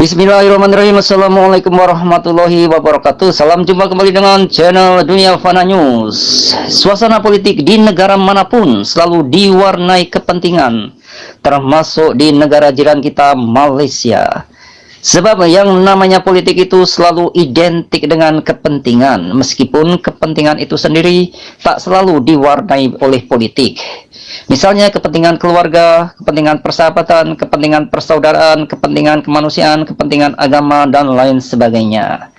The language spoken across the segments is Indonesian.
Bismillahirrahmanirrahim. Assalamualaikum warahmatullahi wabarakatuh. Salam jumpa kembali dengan channel Dunia Fana News. Suasana politik di negara manapun selalu diwarnai kepentingan, termasuk di negara jiran kita, Malaysia. Sebab yang namanya politik itu selalu identik dengan kepentingan, meskipun kepentingan itu sendiri tak selalu diwarnai oleh politik. Misalnya kepentingan keluarga, kepentingan persahabatan, kepentingan persaudaraan, kepentingan kemanusiaan, kepentingan agama, dan lain sebagainya.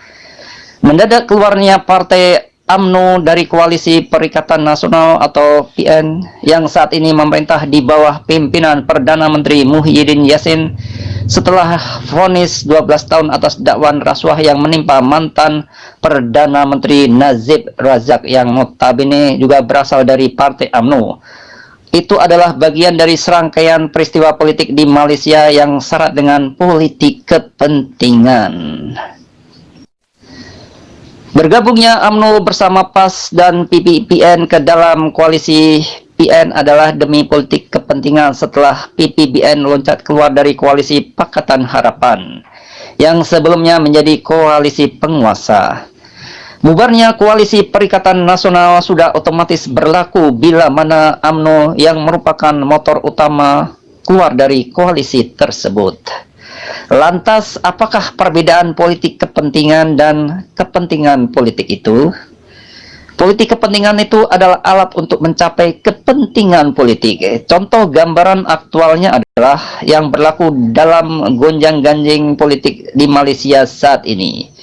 Mendadak keluarnya Partai UMNO dari Koalisi Perikatan Nasional atau PN yang saat ini memerintah di bawah pimpinan Perdana Menteri Muhyiddin Yassin setelah vonis 12 tahun atas dakwaan rasuah yang menimpa mantan Perdana Menteri Najib Razak yang notabene juga berasal dari Partai UMNO. Itu adalah bagian dari serangkaian peristiwa politik di Malaysia yang syarat dengan politik kepentingan. Bergabungnya UMNO bersama PAS dan PPBN ke dalam koalisi PN adalah demi politik kepentingan setelah PPBN loncat keluar dari koalisi Pakatan Harapan yang sebelumnya menjadi koalisi penguasa. Bubarnya Koalisi Perikatan Nasional sudah otomatis berlaku bila mana UMNO yang merupakan motor utama keluar dari koalisi tersebut. Lantas, apakah perbedaan politik kepentingan dan kepentingan politik itu? Politik kepentingan itu adalah alat untuk mencapai kepentingan politik. Contoh gambaran aktualnya adalah yang berlaku dalam gonjang-ganjing politik di Malaysia saat ini.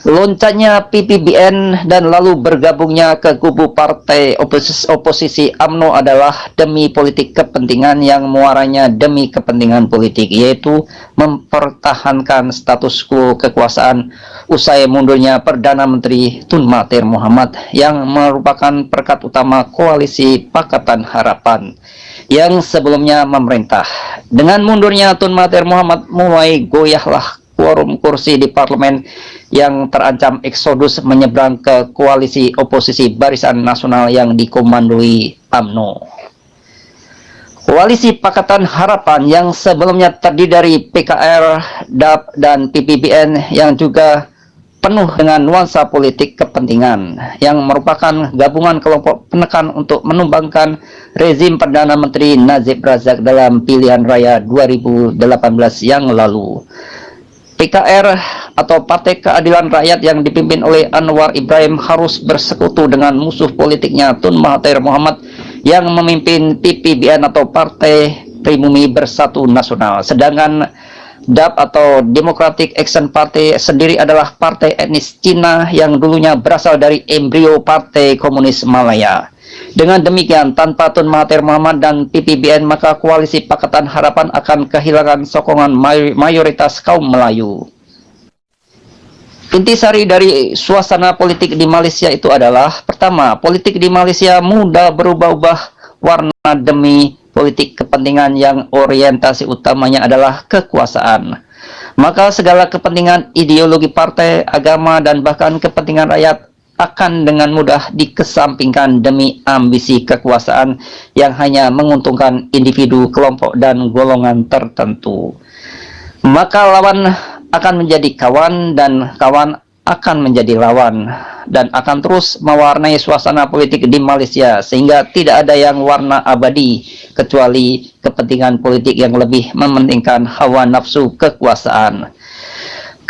Loncatnya PPBN dan lalu bergabungnya ke kubu partai oposisi UMNO adalah demi politik kepentingan yang muaranya demi kepentingan politik, yaitu mempertahankan status quo kekuasaan usai mundurnya Perdana Menteri Tun Mahathir Mohamad yang merupakan perekat utama koalisi Pakatan Harapan yang sebelumnya memerintah. Dengan mundurnya Tun Mahathir Mohamad, mulai goyahlah quorum kursi di parlemen yang terancam eksodus menyeberang ke koalisi oposisi Barisan Nasional yang dikomandoi UMNO. Koalisi Pakatan Harapan yang sebelumnya terdiri dari PKR, DAP, dan PPBN yang juga penuh dengan nuansa politik kepentingan yang merupakan gabungan kelompok penekan untuk menumbangkan rezim Perdana Menteri Najib Razak dalam pilihan raya 2018 yang lalu. PKR atau Partai Keadilan Rakyat yang dipimpin oleh Anwar Ibrahim harus bersekutu dengan musuh politiknya Tun Mahathir Mohamad yang memimpin PPBN atau Partai Pribumi Bersatu Nasional. Sedangkan DAP atau Democratic Action Party sendiri adalah partai etnis Cina yang dulunya berasal dari embrio Partai Komunis Malaya. Dengan demikian, tanpa Tun Mahathir Mohamad dan PPBN, maka koalisi Pakatan Harapan akan kehilangan sokongan mayoritas kaum Melayu. Intisari dari suasana politik di Malaysia itu adalah, pertama, politik di Malaysia mudah berubah-ubah warna demi politik kepentingan yang orientasi utamanya adalah kekuasaan. Maka segala kepentingan ideologi partai, agama, dan bahkan kepentingan rakyat akan dengan mudah dikesampingkan demi ambisi kekuasaan yang hanya menguntungkan individu, kelompok, dan golongan tertentu. Maka lawan akan menjadi kawan dan kawan akan menjadi lawan dan akan terus mewarnai suasana politik di Malaysia sehingga tidak ada yang warna abadi kecuali kepentingan politik yang lebih mementingkan hawa nafsu kekuasaan.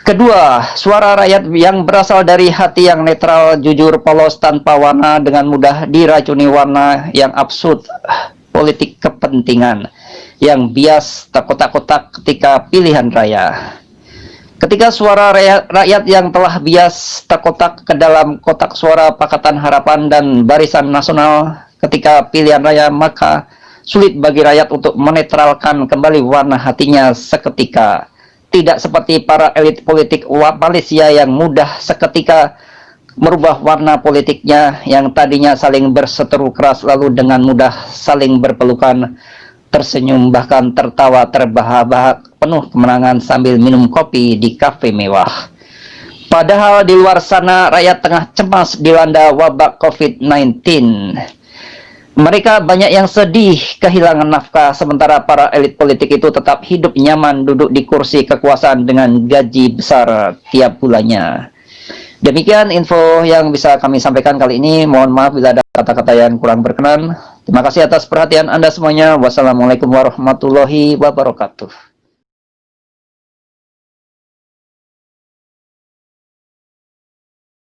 Kedua, suara rakyat yang berasal dari hati yang netral, jujur, polos, tanpa warna dengan mudah diracuni warna yang absurd, politik kepentingan yang bias terkotak-kotak ketika pilihan raya. Ketika suara rakyat yang telah bias terkotak ke dalam kotak suara Pakatan Harapan dan Barisan Nasional ketika pilihan raya, maka sulit bagi rakyat untuk menetralkan kembali warna hatinya seketika. Tidak seperti para elit politik Malaysia yang mudah seketika merubah warna politiknya yang tadinya saling berseteru keras lalu dengan mudah saling berpelukan, tersenyum, bahkan tertawa terbahak-bahak penuh kemenangan sambil minum kopi di kafe mewah. Padahal di luar sana rakyat tengah cemas dilanda wabak COVID-19. Mereka banyak yang sedih kehilangan nafkah, sementara para elit politik itu tetap hidup nyaman duduk di kursi kekuasaan dengan gaji besar tiap bulannya. Demikian info yang bisa kami sampaikan kali ini. Mohon maaf bila ada kata-kata yang kurang berkenan. Terima kasih atas perhatian Anda semuanya. Wassalamualaikum warahmatullahi wabarakatuh.